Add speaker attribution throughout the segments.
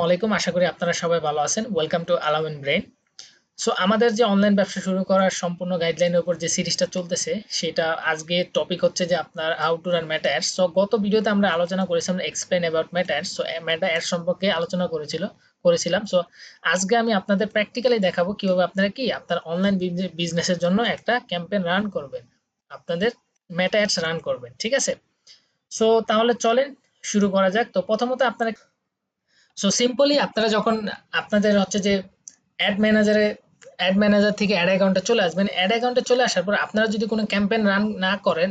Speaker 1: ওয়ালাইকুম, আশা করি আপনারা সবাই ভালো আছেন। ওয়েলকাম টু আলামিন ব্রেইন। সো আমাদের যে অনলাইন ব্যবসা শুরু করার সম্পূর্ণ গাইডলাইনের উপর যে সিরিজটা চলতেছে, সেটা আজকে টপিক হচ্ছে যে আপনার how to run meta ads. So গত ভিডিওতে আমরা আলোচনা করেছিলাম explain about meta ads. So meta ads সম্পর্কে আলোচনা করেছিলাম। সো আজকে আমি আপনাদের প্র্যাকটিক্যালি দেখাবো কিভাবে আপনারা আপনার অনলাইন বিজনেসের জন্য একটা ক্যাম্পেইন রান করবেন, আপনাদের মেটা অ্যাডস রান করবেন। ঠিক আছে? সো তাহলে চলেন শুরু করা যাক। তো প্রথমত আপনারা সো সিম্পলি আপনারা যখন আপনাদের হচ্ছে যে অ্যাড ম্যানেজার থেকে অ্যাড অ্যাকাউন্টে চলে আসবেন। অ্যাড অ্যাকাউন্টে চলে আসার পর আপনারা যদি কোনো ক্যাম্পেইন রান না করেন,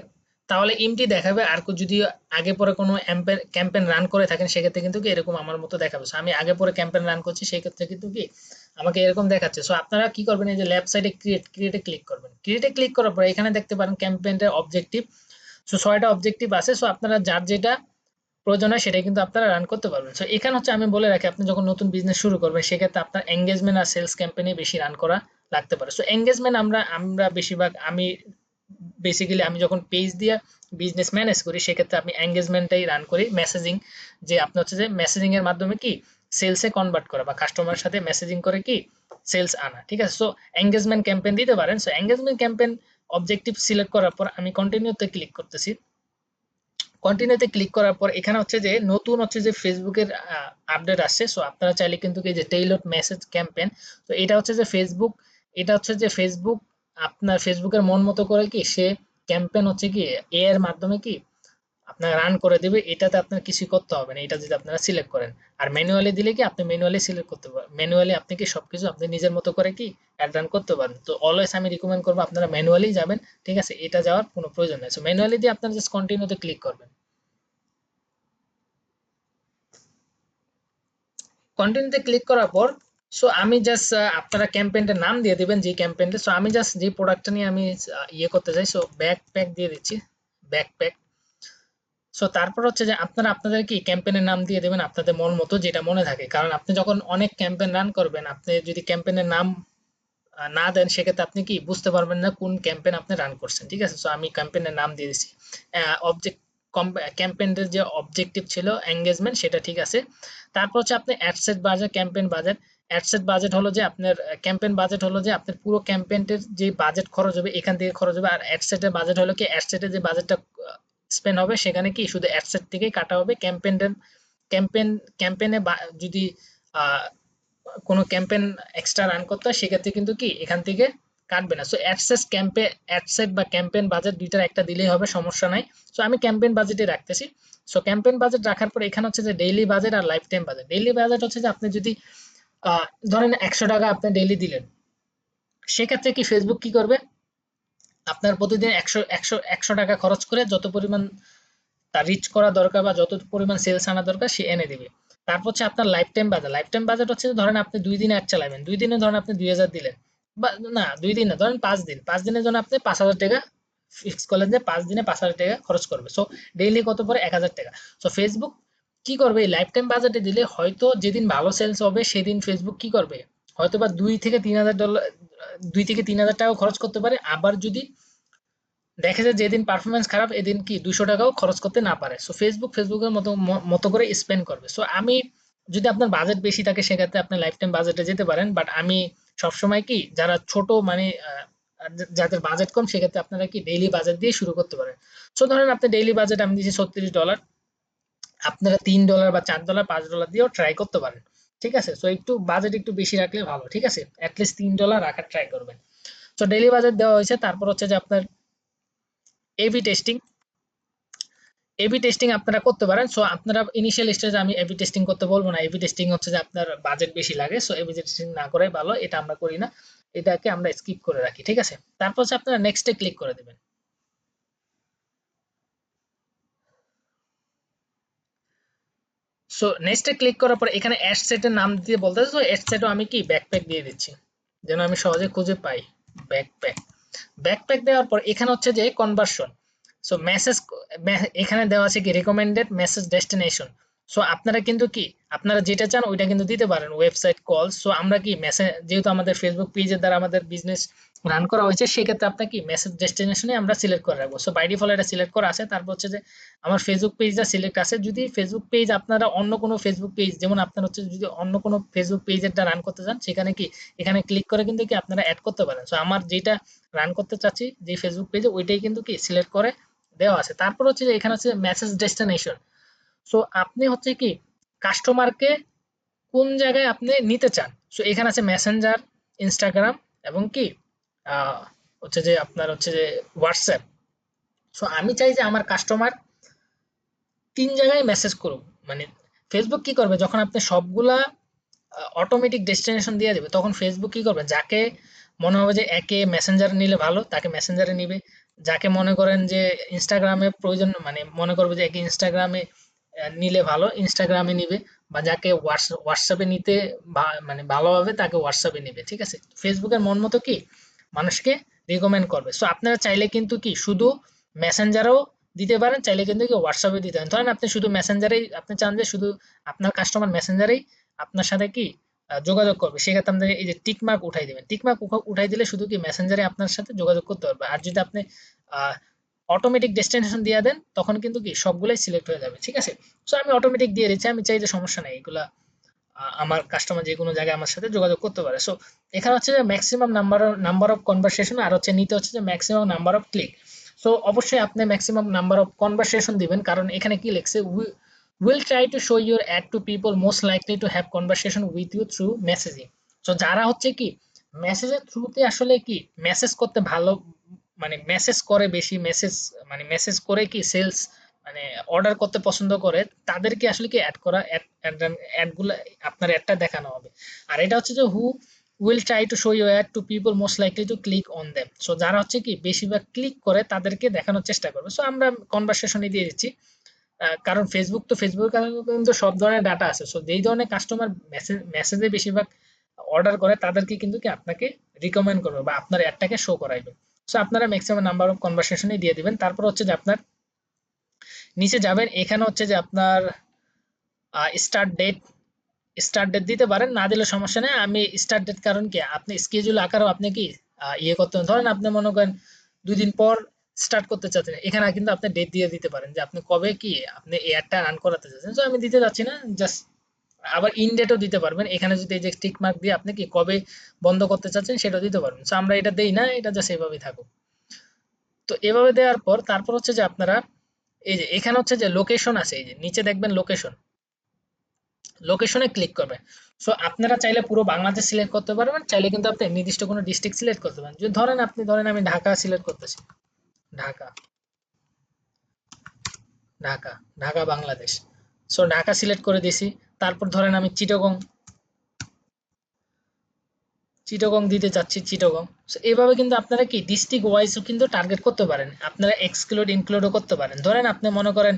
Speaker 1: তাহলে এমটি দেখাবে। আর যদি আগে পরে কোনো ক্যাম্পেইন রান করে থাকেন, সেক্ষেত্রে কিন্তু এরকম আমার মতো দেখাবে। সো আমি আগে পরে ক্যাম্পেইন রান করছি, সেক্ষেত্রে কিন্তু আমাকে এরকম দেখাচ্ছে। সো আপনারা কি করবেন, এই যে লেফট সাইডে ক্রিয়েটে ক্লিক করবেন। ক্রিয়েটে ক্লিক করার পর এখানে দেখতে পারেন ক্যাম্পেইনের অবজেক্টিভ। সো ৬টা অবজেক্টিভ আছে। সো আপনারা যার যেটা প্রয়োজন হয় সেটাই কিন্তু আপনারা রান করতে পারবেন। সো এখানে হচ্ছে আমি বলে রাখি, আপনি যখন নতুন বিজনেস শুরু করবেন, সেক্ষেত্রে আপনার এঙ্গেজমেন্ট আর সেলস ক্যাম্পেইনে বেশি রান করা লাগতে পারে। সো এঙ্গেজমেন্ট আমরা বেশিরভাগ আমি যখন পেজ দিয়ে বিজনেস ম্যানেজ করি, সেক্ষেত্রে আমি এঙ্গেজমেন্টটাই রান করি। মেসেজিং, যে আপনি হচ্ছে যে মেসেজিং এর মাধ্যমে সেলসে কনভার্ট করা বা কাস্টমারের সাথে মেসেজিং করে সেলস আনা। ঠিক আছে? সো এঙ্গেজমেন্ট ক্যাম্পেইন দিতে পারেন। So engagement campaign objective select করার পর আমি কন্টিনিউতে ক্লিক করতেছি। কন্টিনিউতে ক্লিক করার পর এখানে হচ্ছে যে নতুন হচ্ছে যে ফেসবুকের আপডেট আসছে। সো আপনারা চাইলে কিন্তু এই যে টেইলড মেসেজ ক্যাম্পেইন, তো এটা হচ্ছে যে ফেসবুক আপনার ফেসবুকের মন মতো করে সে ক্যাম্পেইন হচ্ছে এ এর মাধ্যমে আপনার রান করে দেবে। এটাতে আপনার কিছু করতে হবে না, এটা যদি আপনারা সিলেক্ট করেন। আর ম্যানুয়ালি দিলে আপনি ম্যানুয়ালি সিলেক্ট করতে পারেন। ম্যানুয়ালি আপনি সবকিছু আপনি নিজের মতো করে অ্যাড রান করতে পারেন। তো অলওয়েজ আমি রিকমেন্ড করবো আপনারা ম্যানুয়ালি যাবেন। ঠিক আছে? এটা যাওয়ার কোনো প্রয়োজন নেই। সো ম্যানুয়ালি দিয়ে আপনারা জাস্ট কন্টিনিউতে ক্লিক করবেন। কন্টিনিউতে ক্লিক করার পর সো আমি জাস্ট আপনারা ক্যাম্পেইনটার নাম দিয়ে দিবেন, যে ক্যাম্পেইনটা। সো আমি জাস্ট যে প্রোডাক্টটা নিয়ে আমি ইয়ে করতে চাই, সো ব্যাকপ্যাক দিয়ে দিচ্ছি, ব্যাকপ্যাক। সো তারপর হচ্ছে যে আপনারা আপনাদের ক্যাম্পেইনের নাম দিয়ে দেবেন আপনাদের মন মতো, যেটা মনে থাকে। কারণ আপনি যখন অনেক ক্যাম্পেইন রান করবেন, আপনি যদি ক্যাম্পেইনের নাম না দেন, সেক্ষেত্রে আপনি বুঝতে পারবেন না কোন ক্যাম্পেইন আপনি রান করছেন। ঠিক আছে? সো আমি ক্যাম্পেইনের নাম দিয়ে দিচ্ছি। অবজেক্ট ক্যাম্পেইনের যে অবজেক্টিভ ছিল এঙ্গেজমেন্ট, সেটা ঠিক আছে। তারপর হচ্ছে আপনি ad set budget, campaign budget. Ad set budget হলো যে আপনার ক্যাম্পেইন বাজেট হলো যে আপনার পুরো ক্যাম্পেইনের যে বাজেট খরচ হবে, এখান থেকে খরচ হবে। আর অ্যাডসেটের বাজেট হলো অ্যাডসেটের যে বাজেটটা স্পেন্ড হবে, সেখানে শুধু অ্যাডসেট থেকেই কাটা হবে। ক্যাম্পেইন ক্যাম্পেইনে যদি আহ কোনো ক্যাম্পেইন এক্সট্রা রান করতে হয়, সেক্ষেত্রে কিন্তু এখান থেকে কাটবে না। সো অ্যাডসেট বা ক্যাম্পেইন বাজেট দুইটার একটা দিলেই হবে, সমস্যা নাই। সো আমি ক্যাম্পেইন বাজেটে রাখতেছি। সো ক্যাম্পেইন বাজেট রাখার পর এখানে হচ্ছে যে ডেইলি বাজেট আর life time budget. Daily budget হচ্ছে যে আপনি যদি ধরেন ১০০ টাকা আপনি ডেইলি দিলেন, সেক্ষেত্রে ফেসবুক কি করবে, আপনার প্রতিদিন একশো টাকা খরচ করে যত পরিমাণ তার রিচ করা দরকার বা যত পরিমাণ সেলস আনা দরকার, সে এনে দিবে। তারপর হচ্ছে আপনার লাইফ টাইম বাজেট হচ্ছে ধরেন আপনি ২ দিন অ্যাড চালাবেন, ২ দিনে ধরেন আপনি ২০০০ দিলেন, বা না ২ দিন না, ধরেন ৫ দিন, ৫ দিনের জন্য আপনি ৫০০০ টাকা ফিক্স করলেন যে ৫ দিনে ৫০০০ টাকা খরচ করবে। সো ডেইলি কত পরে ১০০০ টাকা। সো ফেসবুক কি করবে, এই লাইফ টাইম বাজেটে দিলে হয়তো যেদিন ভালো সেলস হবে, সেদিন ফেসবুক কি করবে, হয়তো বা $২,০০০ $২,০০০-৩,০০০ খরচ করতে পারে। আবার যদি দেখে যে যেদিন পারফরমেন্স খারাপ, এদিন ২০০ টাকাও খরচ করতে না পারে। সো ফেসবুকের মতো মতো করে স্পেন্ড করবে। সো আমি যদি আপনার বাজেট বেশি থাকে, সেক্ষেত্রে আপনি লাইফ টাইম বাজেটে যেতে পারেন। বাট আমি সবসময় যারা ছোট মানে যাদের বাজেট কম, সেক্ষেত্রে আপনারা ডেইলি বাজেট দিয়ে শুরু করতে পারেন। সো ধরেন আপনি ডেইলি বাজেট আমি দিচ্ছি $৩৬, আপনারা $৩ বা $৪ $৫ দিয়েও ট্রাই করতে পারেন। ঠিক আছে? সো একটু বাজেট একটু বেশি রাখলে ভালো। ঠিক আছে? অ্যাটলিস্ট $৩ রাখার ট্রাই করবেন। সো ডেইলি বাজেট দেওয়া হয়েছে। তারপর হচ্ছে যে আপনার এবি টেস্টিং। এবি টেস্টিং আপনারা করতে পারেন। সো আপনারা ইনিশিয়াল স্টেজে আমি এবি টেস্টিং করতে বলবো না। এবি টেস্টিং হচ্ছে যে আপনার বাজেট বেশি লাগে। সো এবি টেস্টিং না করাই ভালো। এটা আমরা করি না। এটাকে আমরা স্কিপ করে রাখি। ঠিক আছে? তারপর হচ্ছে আপনারা নেক্সটে ক্লিক করে দিবেন। সো নেক্সটে ক্লিক করার পর এখানে অ্যাড সেটের নাম দিয়ে বলতেছে। সো অ্যাড সেটও আমি ব্যাকপ্যাক দিয়ে দিচ্ছি, যেন আমি সহজে খুঁজে পাই। ব্যাকপ্যাক। ব্যাকপ্যাক দেওয়ার পর এখানে হচ্ছে যে কনভার্সন। সো মেসেজ এখানে দেওয়া আছে রিকমেন্ডেড মেসেজ ডেস্টিনেশন। সো আপনারা কিন্তু কি আপনারা যেটা চান ওইটা কিন্তু দিতে পারেন, ওয়েবসাইট কল। সো আমরা কি মেসেজ, যেহেতু আমাদের ফেসবুক পেজের দ্বারা আমাদের বিজনেস রান করা হয়েছে, সেক্ষেত্রে আপনার কি মেসেজ ডেস্টিনেশনে আমরা সিলেক্ট করে রাখবো। সো বাই ডিফল্ট এটা সিলেক্ট করা আছে। তারপর হচ্ছে যে আমার ফেসবুক পেজটা সিলেক্ট আছে। যদি ফেসবুক পেজ আপনারা অন্য কোনো ফেসবুক পেজ, যেমন আপনার হচ্ছে যদি অন্য কোনো ফেসবুক পেজেরটা রান করতে চান, সেখানে কি এখানে ক্লিক করে কিন্তু কি আপনারা অ্যাড করতে পারেন। সো আমার যেটা রান করতে চাচ্ছি যে ফেসবুক পেজে, ওইটাই কিন্তু কি সিলেক্ট করে দেওয়া আছে। তারপর হচ্ছে যে এখানে হচ্ছে মেসেজ ডেস্টিনেশন। সো আপনি হচ্ছে কি কাস্টমারকে কোন জায়গায় আপনি নিতে চান। সো এখানে আছে মেসেঞ্জার, ইনস্টাগ্রাম এবং কি আহ, হচ্ছে যে আপনার হচ্ছে যে হোয়াটসঅ্যাপ। সো আমি চাই যে আমার কাস্টমার ৩ জায়গায় মেসেজ করুক। মানে ফেসবুক কি করবে, যখন আপনি সবগুলা অটোমেটিক ডেস্টিনেশন দিয়ে দেবে, তখন ফেসবুক কি করবে, যাকে মনে হবে যে একে মেসেঞ্জারে নিলে ভালো তাকে মেসেঞ্জারে নিবে, যাকে মনে করেন যে ইনস্টাগ্রামে প্রয়োজন, মানে মনে করবে যে একে ইনস্টাগ্রামে নিলে ভালো ইনস্টাগ্রামে নিবে, বা যাকে হোয়াটসঅ্যাপে নিতে মানে ভালো হবে তাকে হোয়াটসঅ্যাপে নিবে। ঠিক আছে, ফেসবুকের মন মতো কি মানুষকে রিকমেন্ড করবে। সো আপনারা চাইলে কিন্তু কি শুধু মেসেঞ্জারেও দিতে পারেন, চাইলে কিন্তু কি হোয়াটসঅ্যাপে দিতে পারেন। ধরেন আপনি শুধু মেসেঞ্জারেই আপনি চান যে শুধু আপনার কাস্টমার মেসেঞ্জারেই আপনার সাথে কি যোগাযোগ করবে, সেক্ষেত্রে আপনাদের এই যে টিক মার্ক উঠাই দিবেন। টিক মার্ক উঠাই দিলে শুধু কি মেসেঞ্জারে আপনার সাথে যোগাযোগ করতে পারবে। আর যদি আপনি অটোমেটিক ডেস্টিনেশন দিয়ে দেন, তখন কিন্তু কি সবগুলাই সিলেক্ট হয়ে যাবে। ঠিক আছে, সো আমি অটোমেটিক দিয়ে দিচ্ছি, আমি চাই যে সমস্যা নেই, এগুলা আমার কাস্টমার যে কোনো জায়গায় আমার সাথে যোগাযোগ করতে পারে। সো এখানে হচ্ছে যে ম্যাক্সিমাম নাম্বার অফ কনভারসেশন, আর হচ্ছে নিতে হচ্ছে যে maximum number of click. So অবশ্যই আপনি ম্যাক্সিমাম নাম্বার অফ কনভারসেশন দিবেন, কারণ এখানে কি লিখছে, will try to show your ad to people most likely to have conversation with you through messaging। So যারা হচ্ছে কি মেসেজের থ্রুতে আসলে কি মেসেজ করতে ভালো, মানে মেসেজ করে বেশি, মেসেজ মানে মেসেজ করে কি সেলস মানে অর্ডার করতে পছন্দ করে, তাদেরকে আসলে কি অ্যাড করা, অ্যাড গুলো আপনার অ্যাডটা দেখানো হবে। আর এটা হচ্ছে যে who will try to show you ad to people most likely to click on them. So যারা হচ্ছে কি বেশিরভাগ ক্লিক করে তাদেরকে দেখানোর চেষ্টা করবে। সো আমরা কনভারসেশনে দিয়ে দিচ্ছি, কারণ ফেসবুক তো ফেসবুক কিন্তু সব ধরনের ডাটা আছে। সো যেই ধরনের কাস্টমার মেসেজে বেশিরভাগ অর্ডার করে, তাদেরকে কিন্তু কি আপনাকে রিকমেন্ড করবে বা আপনার অ্যাডটাকে শো করাইবে। সো আপনারা ম্যাক্সিমাম নাম্বার অফ কনভারসেশনই দিয়ে দিবেন। তারপর হচ্ছে যে আপনার নিচে যাবেন, এখানে হচ্ছে যে আপনার স্টার্ট ডেট, স্টার্ট ডেট দিতে পারেন, না দিলে সমস্যা নেই। আমি স্টার্ট ডেট, কারণ কি আপনি স্কেজুল আকারেও আপনি কি ইয়ে করতে ধরেন আপনি মনে করেন 2 দিন পর স্টার্ট করতে চাচ্ছেন, এখানে কিন্তু আপনি ডেট দিয়ে দিতে পারেন যে আপনি কবে কি আপনি এয়ারটা রান করাতে চাচ্ছেন। তো আমি দিতে যাচ্ছি না, জাস্ট আবার ইন ডেটও দিতে পারবেন। এখানে যদি এই যে টিক মার্ক দিয়ে আপনি কি কবে বন্ধ করতে চাচ্ছেন সেটাও দিতে পারবেন। তো আমরা এটা দেই না, এটা জাস্ট এভাবেই থাকুক। তো এভাবে দেওয়ার পর তারপর হচ্ছে যে আপনারা এই যে এখানে হচ্ছে যে লোকেশন আছে, এই যে নিচে দেখবেন লোকেশন, লোকেশনে ক্লিক করবেন। সো আপনারা চাইলে পুরো বাংলাদেশ সিলেক্ট করতে পারবেন, চাইলে কিন্তু আপনি নির্দিষ্ট কোনো ডিস্ট্রিক্ট সিলেক্ট করতে পারেন। যদি ধরেন আপনি ধরেন আমি ঢাকা সিলেক্ট করতেছি, ঢাকা, ঢাকা, ঢাকা বাংলাদেশ। সো ঢাকা সিলেক্ট করে দিছি। তারপর ধরেন আমি চিটাগং, চিটাগং দিতে চাচ্ছি, চিটাগং। সো এভাবে কিন্তু আপনারা কি ডিস্ট্রিক্ট ওয়াইজও কিন্তু টার্গেট করতে পারেন, আপনারা এক্সক্লুড ইনক্লুডও করতে পারেন। ধরেন আপনি মনে করেন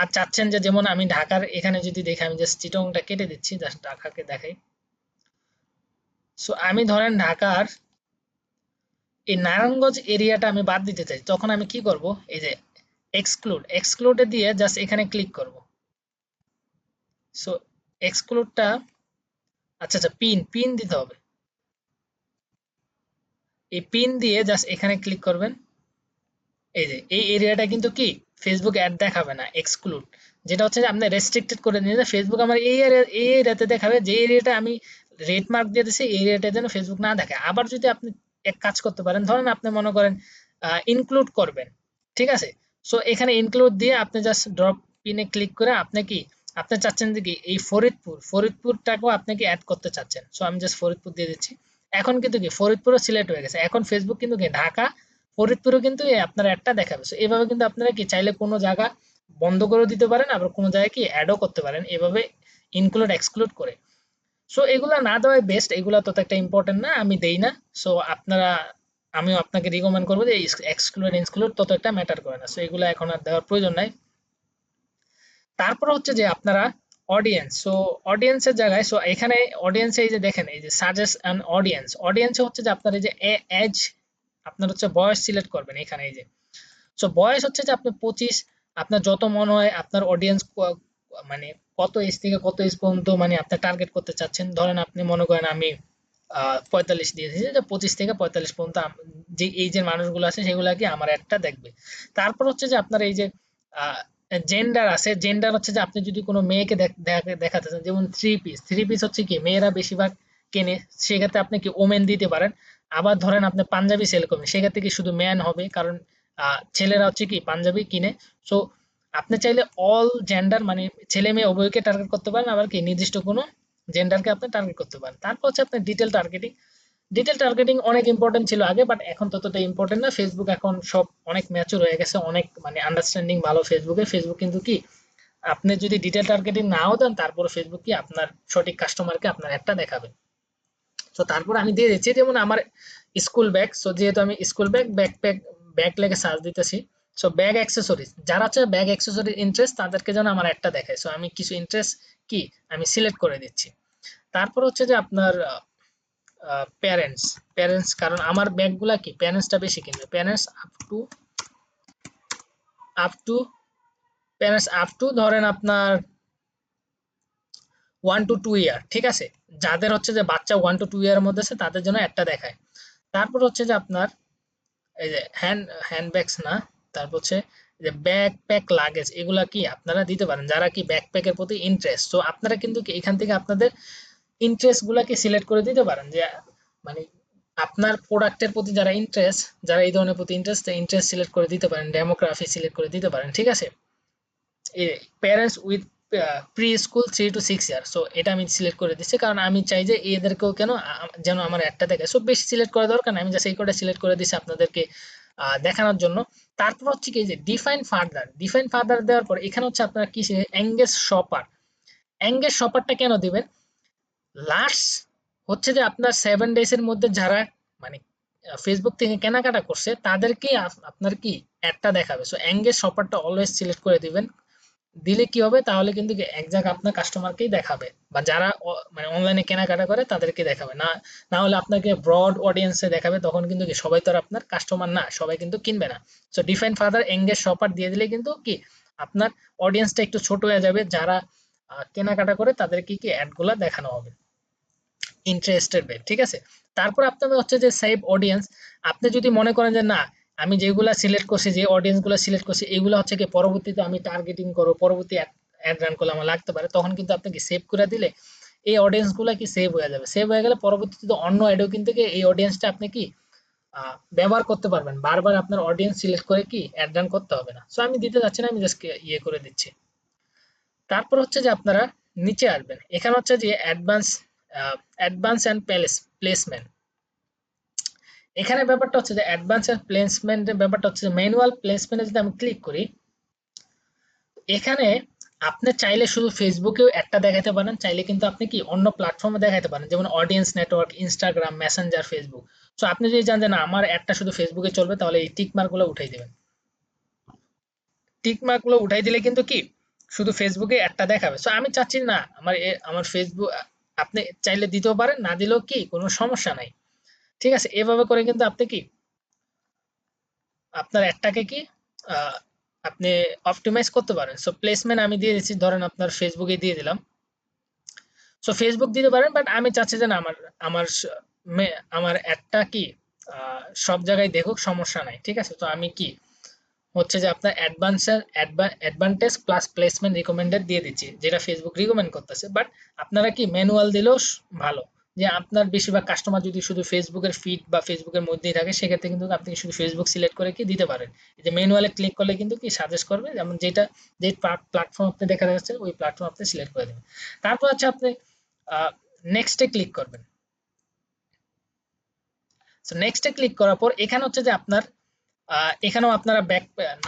Speaker 1: আর চাচ্ছেন যে যেমন আমি ঢাকার এখানে যদি দেখি, আমি জাস্ট চিটাগংটা কেটে দিচ্ছি, জাস্ট ঢাকাকে দেখাই। সো আমি ধরেন ঢাকার এই নারায়ণগঞ্জ এরিয়াটা আমি বাদ দিতে চাই, তখন আমি কি করব, এই যে এক্সক্লুডে দিয়ে জাস্ট এখানে ক্লিক করব। সো এক্সক্লুডটা, আচ্ছা আচ্ছা, পিন দিতে হবে। এই পিন দিয়ে জাস্ট এখানে ক্লিক করবেন। এই যে এই এরিয়াটা কিন্তু কি ফেসবুক অ্যাড দেখাবে না, এক্সক্লুড, যেটা হচ্ছে যে আপনি রেস্ট্রিক্টেড করে নিয়ে ফেসবুক আমার এই এরিয়াতে দেখাবে, যে এরিয়াটা আমি রেড মার্ক দিয়ে দিচ্ছি, এই এরিয়াটা যেন ফেসবুক না দেখে। আবার যদি আপনি এক কাজ করতে পারেন, ধরেন আপনি মনে করেন ইনক্লুড করবেন, ঠিক আছে। সো এখানে ইনক্লুড দিয়ে আপনি জাস্ট ড্রপ পিনে ক্লিক করে আপনি কি আপনি চাচ্ছেন যে কি এই ফরিদপুরটাকেও আপনি কি অ্যাড করতে চাচ্ছেন। সো আমি জাস্ট ফরিদপুর দিয়ে দিচ্ছি। এখন কিন্তু কি ফরিদপুরও সিলেক্ট হয়ে গেছে, এখন ফেসবুক কিন্তু কি ঢাকা ফরিদপুরেও কিন্তু আপনার অ্যাডটা দেখাবে। সো এভাবে কিন্তু আপনারা কি চাইলে কোনো জায়গা বন্ধ করেও দিতে পারেন, আবার কোনো জায়গায় কি অ্যাডও করতে পারেন, এভাবে ইনক্লুড এক্সক্লুড করে। সো এগুলা না দেওয়াই বেস্ট, এগুলা তত একটা ইম্পর্টেন্ট না, আমি দেই না। সো আপনারা, আমিও আপনাকে রিকমেন্ড করবো যে এক্সক্লুড ইনক্লুড তত একটা ম্যাটার করে না। সো এগুলো এখন আর দেওয়ার প্রয়োজন নাই। তারপর হচ্ছে যে আপনারা অডিয়েন্স, সো অডিয়েন্সের জায়গায়, সো এখানে অডিয়েন্সে এই যে দেখেন এই যে সাজেস্ট অ্যান অডিয়েন্স, অডিয়েন্সে হচ্ছে যে আপনার এই যে এজ, আপনার হচ্ছে বয়স সিলেক্ট করবেন এখানে এই যে। সো বয়স হচ্ছে যে আপনি 25, আপনার যত মনে হয় আপনার অডিয়েন্স মানে কত এজ থেকে কত এজ পর্যন্ত মানে আপনি টার্গেট করতে চাচ্ছেন। ধরেন আপনি মনে করেন আমি 45 দিয়েছি, যে 25 থেকে 45 পর্যন্ত যে এইজের মানুষগুলো আছে সেগুলা কি আমার একটা দেখবে। তারপর হচ্ছে যে আপনার এই যে জেন্ডার আছে, জেন্ডার হচ্ছে যে আপনি যদি কোনো মেয়েকে দেখাতে চান, যেমন থ্রি পিস হচ্ছে কি মেয়েরা বেশিরভাগ কেনে, সেক্ষেত্রে আপনি কি ওমেন দিতে পারেন। আবার ধরেন আপনি পাঞ্জাবি সেল করবেন, সেক্ষেত্রে কি শুধু ম্যান হবে, কারণ ছেলেরা হচ্ছে কি পাঞ্জাবি কিনে। সো আপনি চাইলে অল জেন্ডার মানে ছেলে মেয়ে উভয়কে টার্গেট করতে পারেন, আবার কি নির্দিষ্ট কোনো জেন্ডারকে আপনি টার্গেট করতে পারেন। তারপর হচ্ছে আপনার ডিটেল টার্গেটিং। ডিটেল টার্গেটিং অনেক ইম্পর্টেন্ট ছিল আগে, বাট এখন ততটা ইম্পর্টেন্ট না। ফেসবুক এখন সব অনেক ম্যাচুর হয়ে গেছে, অনেক মানে আন্ডারস্ট্যান্ডিং ভালো ফেসবুকে। ফেসবুক কিন্তু কি আপনি যদি ডিটেল টার্গেটিং নাও দেন, তারপরে ফেসবুক কি আপনার সঠিক কাস্টমারকে আপনার একটা দেখাবে। তো তারপর আমি দিয়ে দিচ্ছি যেমন আমার স্কুল ব্যাগ। সো যেহেতু আমি স্কুল ব্যাগ ব্যাকপ্যাক ব্যাগ লেগে সার্চ দিতেছি। সো ব্যাগ অ্যাক্সেসরিজ, যারা হচ্ছে ব্যাগ অ্যাক্সেসরিজ ইন্টারেস্ট, তাদেরকে যেন আমার একটা দেখায়। সো আমি কিছু ইন্টারেস্ট কি আমি সিলেক্ট করে দিচ্ছি। তারপর হচ্ছে যে আপনার প্যারেন্টস, প্যারেন্টস কারণ আমার ব্যাগগুলা কি প্যারেন্টসটা বেশি কিনবে। Parents up to parents up to ধরেন আপনার 1 to 2 ইয়ার, ঠিক আছে। যাদের হচ্ছে যে বাচ্চা 1 to 2 ইয়ারের মধ্যে আছে তাদের জন্য একটা দেখায়। তারপর হচ্ছে যে আপনার এই যে হ্যান্ডব্যাগস না, তারপর হচ্ছে যে ব্যাকপ্যাক লাগেজ, এগুলা কি আপনারা দিতে পারেন যারা কি ব্যাকপ্যাকের প্রতি ইন্টারেস্ট। তো আপনারা কিন্তু কি এখান থেকে আপনাদের ইন্টারেস্ট গুলাকে সিলেক্ট করে দিতে পারেন, যে মানে আপনার প্রোডাক্টের প্রতি যারা ইন্টারেস্ট, যারা এই ধরনের প্রতি ইন্টারেস্ট সিলেক্ট করে দিতে পারেন, ডেমোগ্রাফি সিলেক্ট করে দিতে পারেন, ঠিক আছে। Parents with pre school 3 to 6 year, so এটা আমি সিলেক্ট করে দিচ্ছি, কারণ আমি চাই যে এদেরকেও কেন যেন আমার একটা দেখে। সো বেশি সিলেক্ট করা দরকার না, আমি জাস্ট এই কটা সিলেক্ট করে দিচ্ছি আপনাদেরকে দেখানোর জন্য। তারপর হচ্ছে কি যে ডিফাইন ফার্দার দেওয়ার পর এখানে হচ্ছে আপনারা কি এঙ্গেজ শপার। এঙ্গেজ শপারটা কেন দিবেন? লাস্ট হচ্ছে যে আপনার 7 ডেজ এর মধ্যে যারা মানে ফেসবুক থেকে কেনাকাটা করছে তাদেরকে আপনার কি অ্যাডটা দেখাবে। সো এঙ্গেজ শপারটা অলওয়েজ সিলেক্ট করে দিবেন। দিলে কি হবে, তাহলে কিন্তু এক জায়গায় আপনার কাস্টমারকেই দেখাবে, বা যারা মানে অনলাইনে কেনাকাটা করে তাদেরকে দেখাবে না। না হলে আপনাকে ব্রড অডিয়েন্সে দেখাবে, তখন কিন্তু কি সবাই তো আর আপনার কাস্টমার না, সবাই কিন্তু কিনবে না। So define further engage shopper দিয়ে দিলে কিন্তু কি আপনার অডিয়েন্সটা একটু ছোট হয়ে যাবে, যারা কেনাকাটা করে তাদেরকে কি অ্যাডগুলা দেখানো হবে ইন্টারেস্টেড বেড, ঠিক আছে। তারপর আপনাদের হচ্ছে যে সেভ অডিয়েন্স। আপনি যদি মনে করেন যে না, আমি যেগুলা সিলেক্ট করছি, যে অডিয়েন্স গুলো সিলেক্ট করছি, এগুলো হচ্ছে কি পরবর্তীতে আমি টার্গেটিং করবো, পরবর্তী অ্যাড রান করলে আমার লাগতে পারে, তখন কিন্তু আপনি কি সেভ করে দিলে এই অডিয়েন্স গুলা কি সেভ হয়ে যাবে। সেভ হয়ে গেলে পরবর্তীতে অন্য অ্যাডও কিন্তু কি এই অডিয়েন্সটা আপনি কি ব্যবহার করতে পারবেন, বারবার আপনার অডিয়েন্স সিলেক্ট করে কি অ্যাড রান করতে হবে না। সো আমি দিতে যাচ্ছি না, আমি জাস্ট ইয়ে করে দিচ্ছি। তারপর হচ্ছে যে আপনারা নিচে আসবেন, এখানে হচ্ছে যে অ্যাডভান্স অ্যান্ড প্লেসমেন্ট। এখানে ব্যাপারটা হচ্ছে যে অ্যাডভান্স অ্যান্ড প্লেসমেন্টের ব্যাপারটা হচ্ছে ম্যানুয়াল প্লেসমেন্টে যদি আমি ক্লিক করি, এখানে আপনি চাইলে শুধু ফেসবুকেও একটা দেখাতে পারেন, চাইলে কিন্তু আপনি কি অন্য প্ল্যাটফর্মে দেখাতে পারেন, যেমন audience network, Instagram, Messenger, Facebook. So আপনি যদি জানেন না আমার একটা শুধু ফেসবুকে চলবে, তাহলে এই টিক মার্ক গুলো উঠাই দিবেন। টিক মার্ক গুলো উঠাই দিলে কিন্তু কি শুধু ফেসবুকে একটা দেখাবে। সো আমি চাচ্ছি না আমার ফেসবুক, আপনি চাইলে দিতেও পারেন, না দিলেও কি কোনো সমস্যা নাই, ঠিক আছে। এভাবে করে কিন্তু আপনি কি আপনার একটাকে কি আহ, আপনি অপটিমাইজ করতে পারেন। সো প্লেসমেন্ট আমি দিয়ে দিচ্ছি, ধরেন আপনার ফেসবুকে দিয়ে দিলাম। সো ফেসবুক দিতে পারেন, বাট আমি চাচ্ছি যে না আমার আমার একটা কি সব জায়গায় দেখুক, সমস্যা নাই, ঠিক আছে। তো আমি কি হচ্ছে যে আপনার অ্যাডভান্টেজ প্লাস প্লেসমেন্ট রিকমেন্ডেড দিয়ে দিচ্ছি, যেটা ফেসবুক রিকমেন্ড করতেছে। বাট আপনারা কি ম্যানুয়াল দিলেও ভালো, যে আপনার বেশিরভাগ কাস্টমার যদি শুধু ফেসবুকের ফিড বা ফেসবুকের মধ্যেই থাকে, সেক্ষেত্রে কিন্তু আপনি শুধু ফেসবুক সিলেক্ট করে কি দিতে পারেন। এই যে ম্যানুয়ালে ক্লিক করলে কিন্তু কি সাজেস্ট করবে, যেমন যে প্ল্যাটফর্ম আপনি দেখা যাচ্ছে ওই প্ল্যাটফর্ম আপনি সিলেক্ট করে দেবেন। তারপর হচ্ছে আপনি নেক্সটে ক্লিক করবেন। সো নেক্সটে ক্লিক করার পর এখানে হচ্ছে যে আপনার এখানেও আপনারা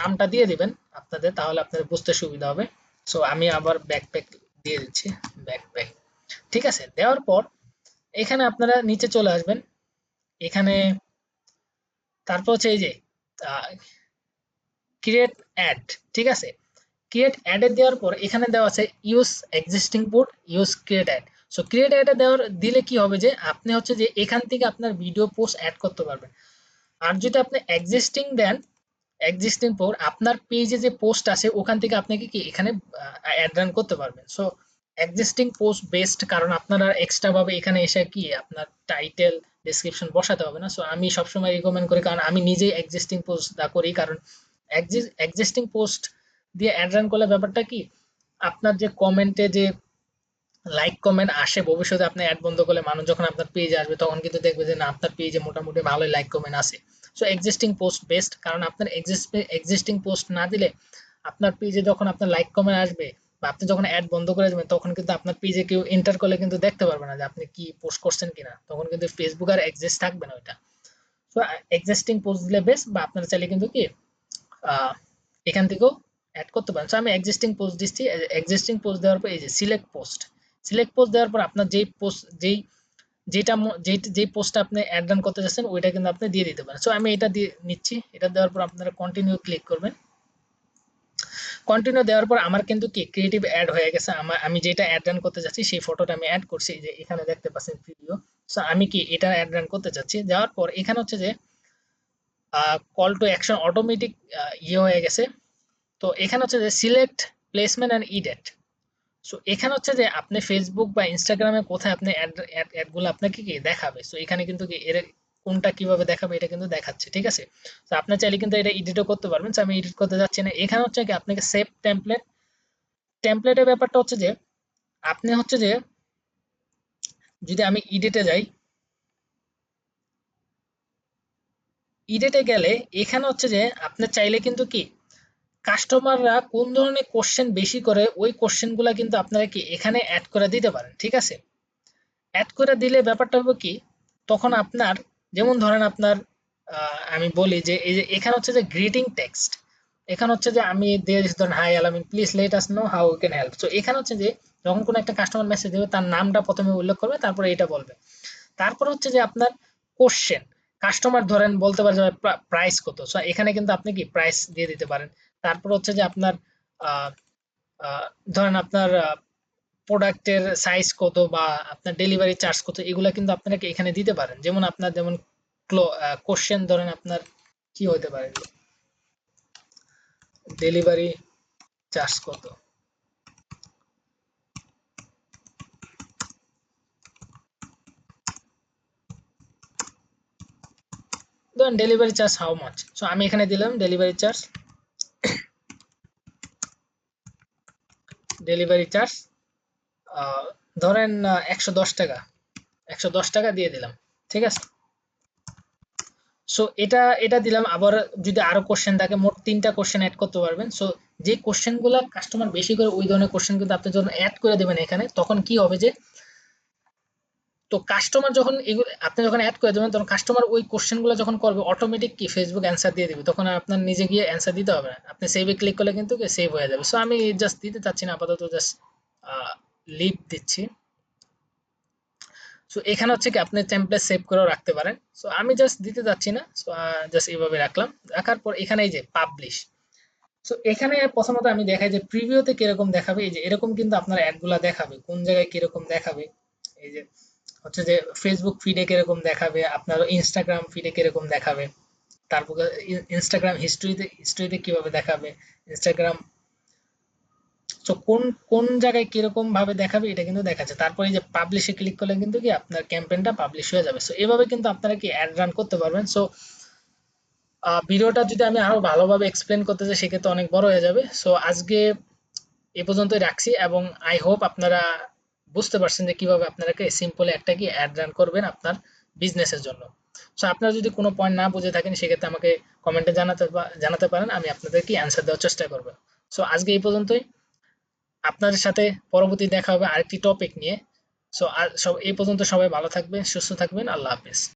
Speaker 1: নামটা দিয়ে দিবেন আপনাদের, তাহলে আপনাদের বুঝতে সুবিধা হবে। সো আমি আবার ব্যাকপ্যাক দিয়ে দিচ্ছি, ব্যাকপ্যাক, ঠিক আছে। দেওয়ার পর এখানে আপনারা নিচে চলে আসবেন, এখানে তারপর হচ্ছে এই যে ক্রিয়েট অ্যাড, ঠিক আছে। ক্রিয়েট অ্যাডে দেওয়ার পর এখানে দেওয়া আছে use existing port, use create ad. So create অ্যাডে দিলে কি হবে, যে আপনি হচ্ছে যে এখান থেকে আপনার ভিডিও পোস্ট অ্যাড করতে পারবেন। আর যদি আপনি এক্সিস্টিং দেন, এক্সিস্টিং পোস্ট আপনার পেজে যে পোস্ট আছে ওখান থেকে আপনাকে কি এখানে অ্যাড রান করতে পারবেন। সো এক্সিস্টিং পোস্ট বেস্ট, কারণ আপনারা এক্সট্রা ভাবে এখানে এসে কি আপনার টাইটেল ডেসক্রিপশন বসাতে হবে না। সো আমি সবসময় রিকমেন্ড করি, কারণ আমি নিজেই এক্সিস্টিং পোস্ট দা করি, কারণ এক্সিস্টিং পোস্ট দিয়ে অ্যাড রান করলে ব্যাপারটা কি আপনার যে কমেন্টে যে লাইক কমেন্ট আসে, ভবিষ্যতে আপনি অ্যাড বন্ধ করলে মানুষ যখন আপনার পেজে আসবে তখন কিন্তু দেখবে যে না আপনার পেজে মোটামুটি ভালোই লাইক কমেন্ট আছে। সো এক্সিস্টিং পোস্ট বেস্ট, কারণ আপনার এক্সিস্টিং পোস্ট না দিলে আপনার পেজে যখন আপনার লাইক কমেন্ট আসবে বা আপনি যখন অ্যাড বন্ধ করে দেবেন তখন কিন্তু আপনার পেজে কেউ এন্টার করলে কিন্তু দেখতে পারবে না যে আপনি কি পোস্ট করছেন কিনা, তখন কিন্তু ফেসবুক আর এক্সিস্ট থাকবে না ওইটা। সো এক্সিস্টিং পোস্ট দিলে বেস্ট, বা আপনারা চাইলে কিন্তু কি আহ, এখান থেকেও অ্যাড করতে পারেন। সো আমি এক্সিস্টিং পোস্ট দিচ্ছি। এক্সিস্টিং পোস্ট দেওয়ার পর এই যে সিলেক্ট পোস্ট দেওয়ার পর আপনার যেই পোস্ট যেই পোস্টটা আপনি অ্যাড রান করতে যাচ্ছেন ওইটা কিন্তু আপনি দিয়ে দিতে পারেন। সো আমি এটা দিয়ে নিচ্ছি। এটা দেওয়ার পর আপনারা কন্টিনিউ ক্লিক করবেন। কন্টিনিউ দেওয়ার পর আমার কিন্তু কি ক্রিয়েটিভ অ্যাড হয়ে গেছে। আমি যেটা অ্যাড রান করতে যাচ্ছি সেই ফটোটা আমি অ্যাড করছি, যে এখানে দেখতে পাচ্ছেন ভিডিও। সো আমি কি এটা অ্যাড রান করতে যাচ্ছি। যাওয়ার পর এখানে হচ্ছে যে কল টু অ্যাকশন অটোমেটিক ইয়ে হয়ে গেছে। তো এখানে হচ্ছে যে select placement and edit. So এখানে হচ্ছে যে আপনি ফেসবুক বা ইনস্টাগ্রামে কোথায় আপনি অ্যাডগুলো আপনাকে কি দেখাবে। সো এখানে কিন্তু কি এর কোনটা কিভাবে দেখাবে এটা কিন্তু দেখাচ্ছে, ঠিক আছে। তো আপনি চাইলে কিন্তু এটা এডিটও করতে পারবেন। তো আমি এডিট করতে যাচ্ছি না। এখানে হচ্ছে কি আপনাকে সেভ টেমপ্লেটের ব্যাপারটা হচ্ছে যে আপনি হচ্ছে যে যদি আমি ইডেটে গেলে এখানে হচ্ছে যে আপনি চাইলে কিন্তু কি কাস্টমাররা কোন ধরনের কোশ্চেন বেশি করে ওই কোশ্চেনগুলো কিন্তু আপনারা কি এখানে অ্যাড করে দিতে পারেন, ঠিক আছে। অ্যাড করে দিলে ব্যাপারটা হবে কি তখন আপনার যেমন ধরেন আপনার আমি বলি যে এই যে এখানে হচ্ছে যে গ্রিটিং টেক্সট, এখানে হচ্ছে যে আমি দিয়ে দিচ্ছি ধরেন hi Alamin please let us know how you can help. So এখানে হচ্ছে যে যখন কোনো একটা কাস্টমার মেসেজ দেবে তার নামটা প্রথমে উল্লেখ করবে, তারপরে এটা বলবে। তারপর হচ্ছে যে আপনার কোশ্চেন কাস্টমার ধরেন বলতে পারে যে প্রাইস কত, সো এখানে কিন্তু আপনি কি প্রাইস দিয়ে দিতে পারেন। তারপর হচ্ছে যে আপনার আহ, আহ, ধরেন আপনার প্রোডাক্টের সাইজ কত বা আপনার ডেলিভারি চার্জ কত, এগুলা কিন্তু আপনারা এখানে দিতে পারেন। যেমন আপনার যেমন কোশ্চেন ধরেন আপনার কি হতে পারে, ডেলিভারি চার্জ কত, ধরেন delivery charge how much. So আমি এখানে দিলাম ডেলিভারি চার্জ ধরেন 110 টাকা, 110 টাকা দিয়ে দিলাম, ঠিক আছে। সো এটা দিলাম। আবার যদি আরো কোশ্চেন থাকে মোট 3টা কোশ্চেন অ্যাড করতে পারবেন। সো যে কোশ্চেন গুলা কাস্টমার বেশি করে ওই ধরনের কোশ্চেন কিন্তু আপনি যখন অ্যাড করে দেবেন এখানে, তখন কি হবে যে তো কাস্টমার যখন এগুলো আপনি যখন অ্যাড করে দেবেন তখন কাস্টমার ওই কোশ্চেন গুলো যখন করবে অটোমেটিক কি ফেসবুক অ্যান্সার দিয়ে দিবে, তখন আর আপনার নিজে গিয়ে অ্যান্সার দিতে হবে না। আপনি সেভে ক্লিক করলে কিন্তু সেভ হয়ে যাবে। সো আমি জাস্ট দিতে চাচ্ছি না আপাতত, জাস্ট লিভ দিচ্ছি। সো এখানে হচ্ছে কি আপনি টেমপ্লেট সেভ করেও রাখতে পারেন। সো আমি জাস্ট দিতে চাচ্ছি না, সো জাস্ট এইভাবে রাখলাম। রাখার পর এখানে এই যে পাবলিশ। সো এখানে প্রথমত আমি দেখাই যে প্রিভিউতে কিরকম দেখাবে। এই যে এরকম কিন্তু আপনার অ্যাডগুলা দেখাবে কোন জায়গায় কিরকম দেখাবে। এই যে হচ্ছে যে ফেসবুক ফিডে কিরকম দেখাবে, আপনার ইনস্টাগ্রাম ফিডে কিরকম দেখাবে, তারপর ইনস্টাগ্রাম হিস্ট্রিতে কিভাবে দেখাবে, ইনস্টাগ্রাম। তো কোন কোন জায়গায় কিরকম ভাবে দেখাবে এটা কিন্তু দেখাচ্ছে। তারপরে এই যে পাবলিশে ক্লিক করলে কিন্তু কি আপনার ক্যাম্পেইনটা পাবলিশ হয়ে যাবে। সো এভাবে কিন্তু আপনারা কি অ্যাড রান করতে পারবেন। সো ভিডিওটা যদি আমি আরো ভালোভাবে এক্সপ্লেন করতে চাই সেক্ষেত্রে অনেক বড় হয়ে যাবে। সো আজকে এ পর্যন্তই রাখছি, এবং আই হোপ আপনারা বুঝতে পারছেন যে কিভাবে আপনারা সিম্পল একটা কি অ্যাড রান করবেন আপনার বিজনেসের জন্য। সো আপনারা যদি কোনো পয়েন্ট না বুঝে থাকেন সেক্ষেত্রে আমাকে কমেন্টে জানাতে পারেন, আমি আপনাদেরকে অ্যান্সার দেওয়ার চেষ্টা করবো। সো আজকে এই পর্যন্তই। আপনাদের সাথে পরবর্তী দেখা হবে আরেকটি টপিক নিয়ে। সো সব এই পর্যন্ত সবাই ভালো থাকবেন, সুস্থ থাকবেন। আল্লাহ হাফেজ।